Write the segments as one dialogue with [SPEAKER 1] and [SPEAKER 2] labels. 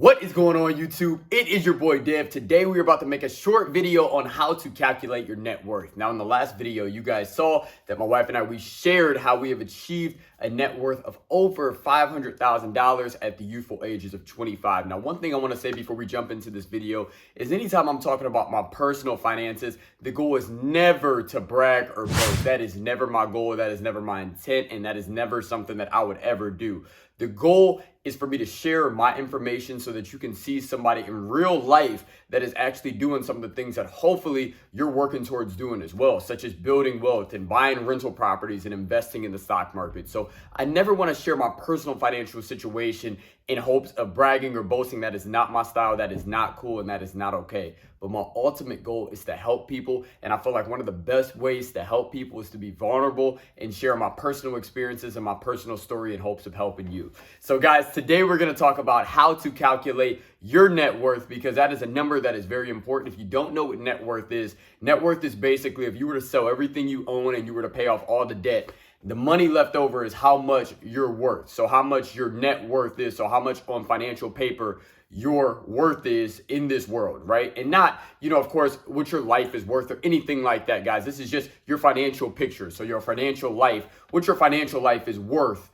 [SPEAKER 1] What is going on, YouTube? It is your boy Dev. Today we are about to make a short video on how to calculate your net worth. Now in the last video you guys saw that my wife and I, we shared how we have achieved a net worth of over $500,000 at the youthful ages of 25. Now one thing I want to say before we jump into this video is anytime I'm talking about my personal finances, the goal is never to brag or boast. That is never my goal, that is never my intent, and that is never something that I would ever do. The goal is for me to share my information so that you can see somebody in real life that is actually doing some of the things that hopefully you're working towards doing as well, such as building wealth and buying rental properties and investing in the stock market. So I never want to share my personal financial situation in hopes of bragging or boasting. That is not my style. That is not cool, and that is not okay. But my ultimate goal is to help people. And I feel like one of the best ways to help people is to be vulnerable and share my personal experiences and my personal story in hopes of helping you. So guys, today we're going to talk about how to calculate your net worth, because that is a number that is very important. If you don't know what net worth is basically if you were to sell everything you own and you were to pay off all the debt, the money left over is how much you're worth. So how much your net worth is. So how much on financial paper your worth is in this world, right? And not, of course, what your life is worth or anything like that, guys. This is just your financial picture. So your financial life, what your financial life is worth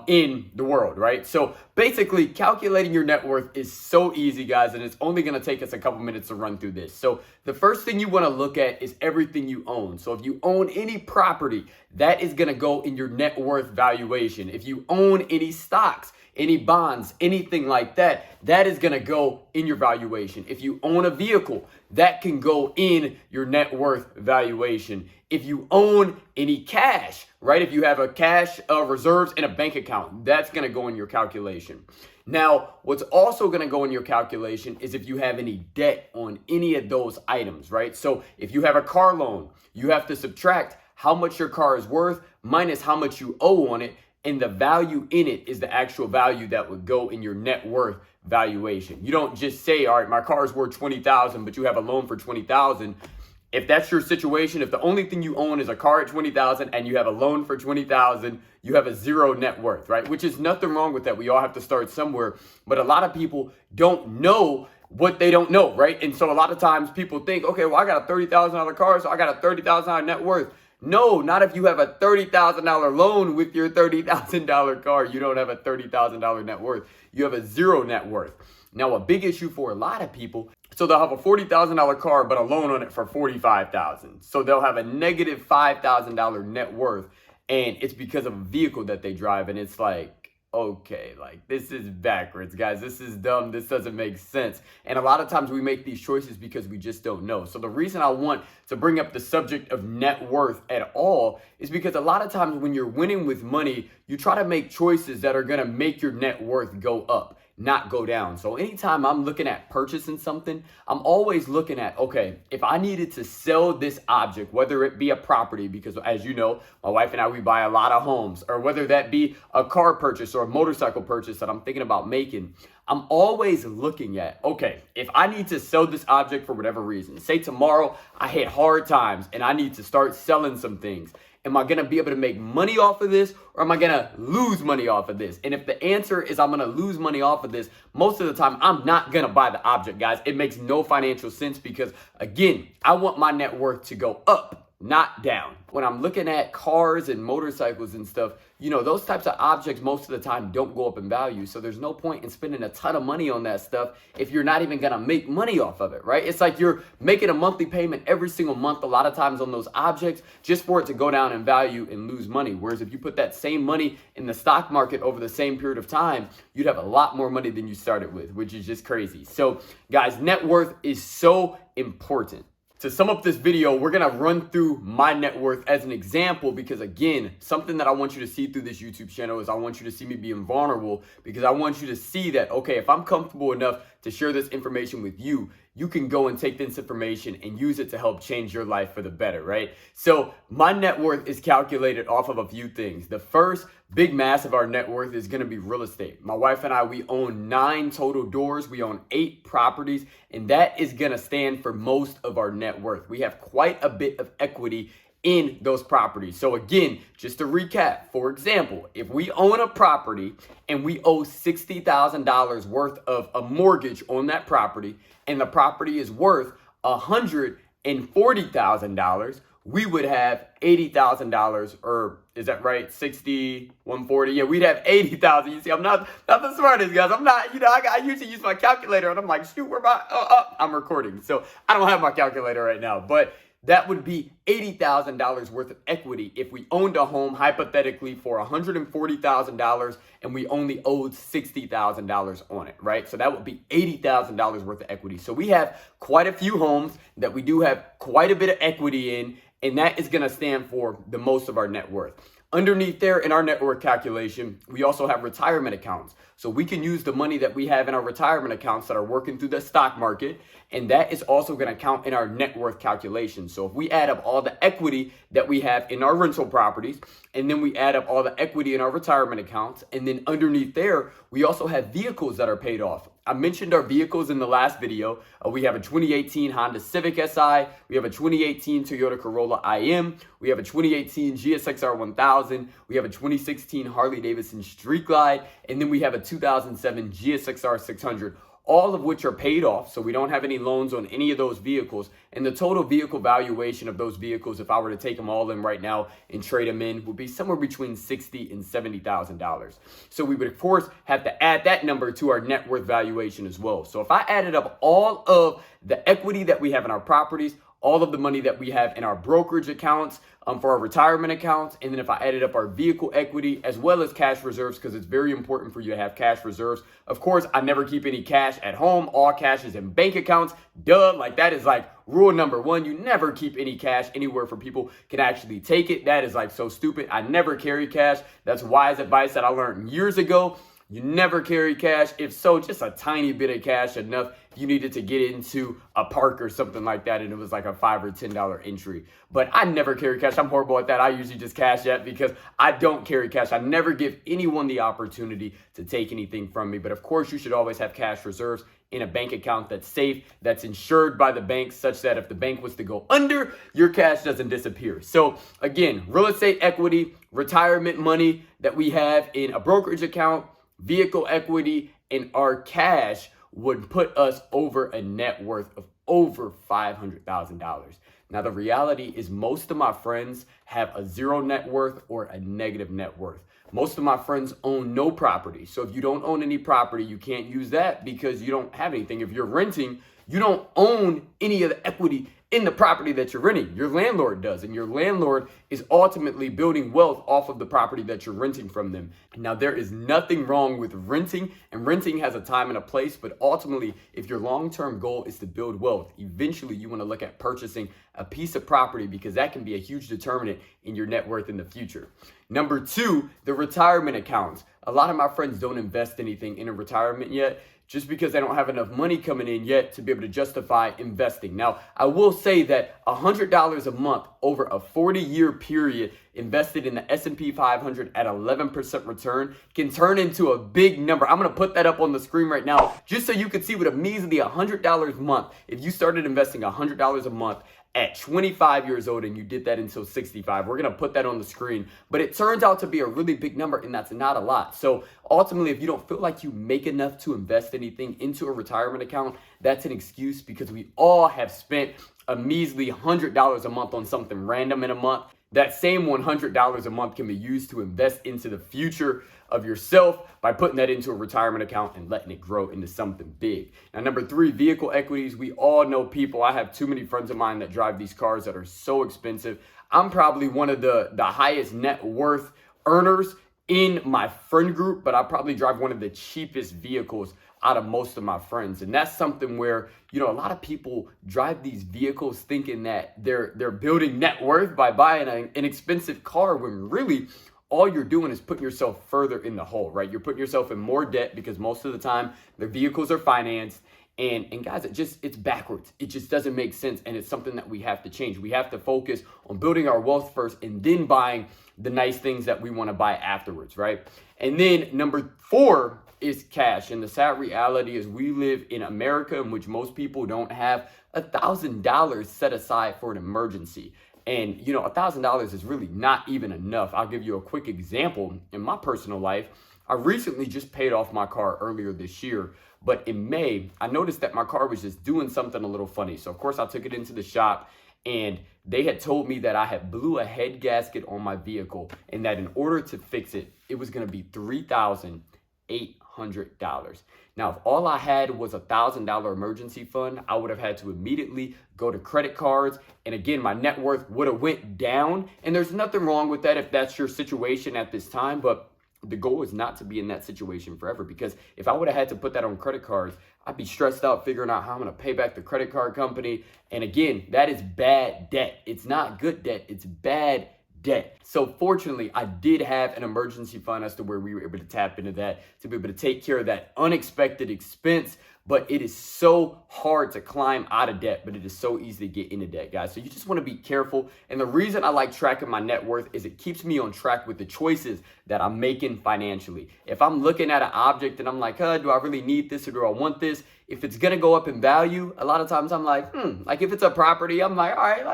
[SPEAKER 1] in the world, right? So basically calculating your net worth is so easy, guys, and it's only going to take us a couple minutes to run through this. So the first thing you want to look at is everything you own. So if you own any property, that is going to go in your net worth valuation. If you own any stocks, any bonds, anything like that, that is going to go in your valuation. If you own a vehicle, that can go in your net worth valuation. If you own any cash, right? If you have a cash reserves in a bank account, that's going to go in your calculation. Now, what's also going to go in your calculation is if you have any debt on any of those items, right? So if you have a car loan, you have to subtract how much your car is worth minus how much you owe on it. And the value in it is the actual value that would go in your net worth valuation. You don't just say, all right, my car is worth $20,000, but you have a loan for $20,000. If that's your situation, if the only thing you own is a car at $20,000 and you have a loan for $20,000, you have a zero net worth, right? Which is nothing wrong with that. We all have to start somewhere. But a lot of people don't know what they don't know, right? And so a lot of times people think, okay, well, I got a $30,000 car, so I got a $30,000 net worth. No, not if you have a $30,000 loan with your $30,000 car. You don't have a $30,000 net worth. You have a zero net worth. Now, a big issue for a lot of people, so they'll have a $40,000 car, but a loan on it for $45,000. So they'll have a negative $5,000 net worth, and it's because of a vehicle that they drive. And it's like, okay, like this is backwards, guys. This is dumb. This doesn't make sense. And a lot of times we make these choices because we just don't know. So the reason I want to bring up the subject of net worth at all is because a lot of times when you're winning with money, you try to make choices that are going to make your net worth go up, not go down. So anytime I'm looking at purchasing something, I'm always looking at, okay, if I needed to sell this object, whether it be a property, because as you know, my wife and I, we buy a lot of homes, or whether that be a car purchase or a motorcycle purchase that I'm thinking about making, I'm always looking at, okay, if I need to sell this object for whatever reason, say tomorrow I hit hard times and I need to start selling some things. Am I going to be able to make money off of this, or am I going to lose money off of this? And if the answer is I'm going to lose money off of this, most of the time I'm not going to buy the object, guys. It makes no financial sense because, again, I want my net worth to go up, not down. When I'm looking at cars and motorcycles and stuff, those types of objects most of the time don't go up in value. So there's no point in spending a ton of money on that stuff if you're not even going to make money off of it, right? It's like you're making a monthly payment every single month a lot of times on those objects just for it to go down in value and lose money. Whereas if you put that same money in the stock market over the same period of time, you'd have a lot more money than you started with, which is just crazy. So guys, net worth is so important. To sum up this video, we're going to run through my net worth as an example because, again, something that I want you to see through this YouTube channel is I want you to see me being vulnerable, because I want you to see that, okay, if I'm comfortable enough to share this information with you, you can go and take this information and use it to help change your life for the better, right? So my net worth is calculated off of a few things. The first big mass of our net worth is going to be real estate. My wife and I, we own 9 total doors. We own 8 properties, and that is going to stand for most of our net worth. We have quite a bit of equity in those properties. So again, just to recap, for example, if we own a property and we owe $60,000 worth of a mortgage on that property, and the property is worth $140,000, we would have $80,000, or is that right? 60, 140. Yeah, we'd have 80,000. You see, I'm not the smartest, guys. I'm not, I usually use my calculator and I'm like, shoot, where my, I'm recording. So I don't have my calculator right now, but that would be $80,000 worth of equity if we owned a home, hypothetically, for $140,000 and we only owed $60,000 on it, right? So that would be $80,000 worth of equity. So we have quite a few homes that we do have quite a bit of equity in, and that is going to stand for the most of our net worth. Underneath there in our net worth calculation, we also have retirement accounts. So we can use the money that we have in our retirement accounts that are working through the stock market, and that is also going to count in our net worth calculation. So if we add up all the equity that we have in our rental properties, and then we add up all the equity in our retirement accounts, and then underneath there, we also have vehicles that are paid off. I mentioned our vehicles in the last video. We have a 2018 Honda Civic Si. We have a 2018 Toyota Corolla IM. We have a 2018 GSX-R 1000. We have a 2016 Harley Davidson Street Glide. And then we have a 2007 GSX-R 600. All of which are paid off, so we don't have any loans on any of those vehicles. And the total vehicle valuation of those vehicles, if I were to take them all in right now and trade them in, would be somewhere between $60,000 and $70,000. So we would, of course, have to add that number to our net worth valuation as well. So if I added up all of the equity that we have in our properties, all of the money that we have in our brokerage accounts, for our retirement accounts, and then if I added up our vehicle equity as well as cash reserves, because it's very important for you to have cash reserves. Of course, I never keep any cash at home. All cash is in bank accounts. Duh, like that is like rule number one. You never keep any cash anywhere for people can actually take it. That is like so stupid. I never carry cash. That's wise advice that I learned years ago. You never carry cash. If so, just a tiny bit of cash, enough if you needed to get into a park or something like that, and it was like a $5 or $10 entry. But I never carry cash. I'm horrible at that. I usually just cash out because I don't carry cash. I never give anyone the opportunity to take anything from me. But of course, you should always have cash reserves in a bank account that's safe, that's insured by the bank, such that if the bank was to go under, your cash doesn't disappear. So again, real estate equity, retirement money that we have in a brokerage account, vehicle equity, and our cash would put us over a net worth of over $500,000. Now, the reality is most of my friends have a zero net worth or a negative net worth. Most of my friends own no property. So if you don't own any property, you can't use that because you don't have anything. If you're renting, you don't own any of the equity in the property that you're renting. Your landlord does, and your landlord is ultimately building wealth off of the property that you're renting from them. Now, there is nothing wrong with renting, and renting has a time and a place, but ultimately, if your long-term goal is to build wealth, eventually you want to look at purchasing a piece of property because that can be a huge determinant in your net worth in the future. Number two, the retirement accounts. A lot of my friends don't invest anything in a retirement yet, just because they don't have enough money coming in yet to be able to justify investing. Now, I will say that $100 a month over a 40-year period invested in the S&P 500 at 11% return can turn into a big number. I'm going to put that up on the screen right now just so you can see what a measly $100 a month, if you started investing $100 a month at 25 years old and you did that until 65, we're going to put that on the screen. But it turns out to be a really big number, and that's not a lot. So ultimately, if you don't feel like you make enough to invest anything into a retirement account, that's an excuse, because we all have spent a measly $100 a month on something random in a month. That same $100 a month can be used to invest into the future of yourself by putting that into a retirement account and letting it grow into something big. Now, number three, vehicle equities. We all know people. I have too many friends of mine that drive these cars that are so expensive. I'm probably one of the highest net worth earners in my friend group, but I probably drive one of the cheapest vehicles out of most of my friends. And that's something where, a lot of people drive these vehicles thinking that they're building net worth by buying an expensive car, when really all you're doing is putting yourself further in the hole, right? You're putting yourself in more debt because most of the time the vehicles are financed. And guys, it's backwards. It just doesn't make sense. And it's something that we have to change. We have to focus on building our wealth first and then buying the nice things that we want to buy afterwards, right? And then number four is cash. And the sad reality is we live in America, in which most people don't have $1,000 set aside for an emergency. And, you know, $1,000 is really not even enough. I'll give you a quick example. In my personal life, I recently just paid off my car earlier this year. But in May, I noticed that my car was just doing something a little funny. So, of course, I took it into the shop, and they had told me that I had blew a head gasket on my vehicle, and that in order to fix it, it was going to be $3,800. Now, if all I had was $1,000 emergency fund, I would have had to immediately go to credit cards. And again, my net worth would have went down. And there's nothing wrong with that if that's your situation at this time. But the goal is not to be in that situation forever, because if I would have had to put that on credit cards, I'd be stressed out figuring out how I'm going to pay back the credit card company. And again, that is bad debt. It's not good debt. It's bad debt. So fortunately, I did have an emergency fund as to where we were able to tap into that to be able to take care of that unexpected expense. But it is so hard to climb out of debt, but it is so easy to get into debt, guys. So you just want to be careful. And the reason I like tracking my net worth is it keeps me on track with the choices that I'm making financially. If I'm looking at an object and I'm like, do I really need this or do I want this? If it's going to go up in value, a lot of times I'm like, like if it's a property, I'm like, all right,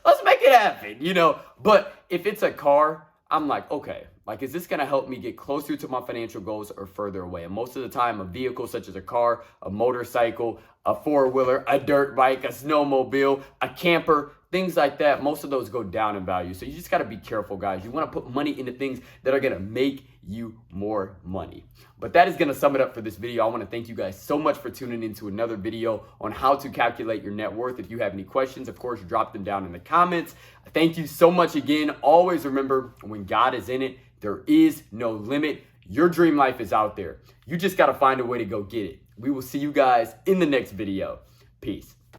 [SPEAKER 1] let's make it happen, you know. But if it's a car, I'm like, okay, like, is this going to help me get closer to my financial goals or further away? And most of the time, a vehicle such as a car, a motorcycle, a four-wheeler, a dirt bike, a snowmobile, a camper, things like that, most of those go down in value. So you just got to be careful, guys. You want to put money into things that are going to make you more money. But that is going to sum it up for this video. I want to thank you guys so much for tuning into another video on how to calculate your net worth. If you have any questions, of course, drop them down in the comments. Thank you so much again. Always remember, when God is in it, there is no limit. Your dream life is out there. You just got to find a way to go get it. We will see you guys in the next video. Peace.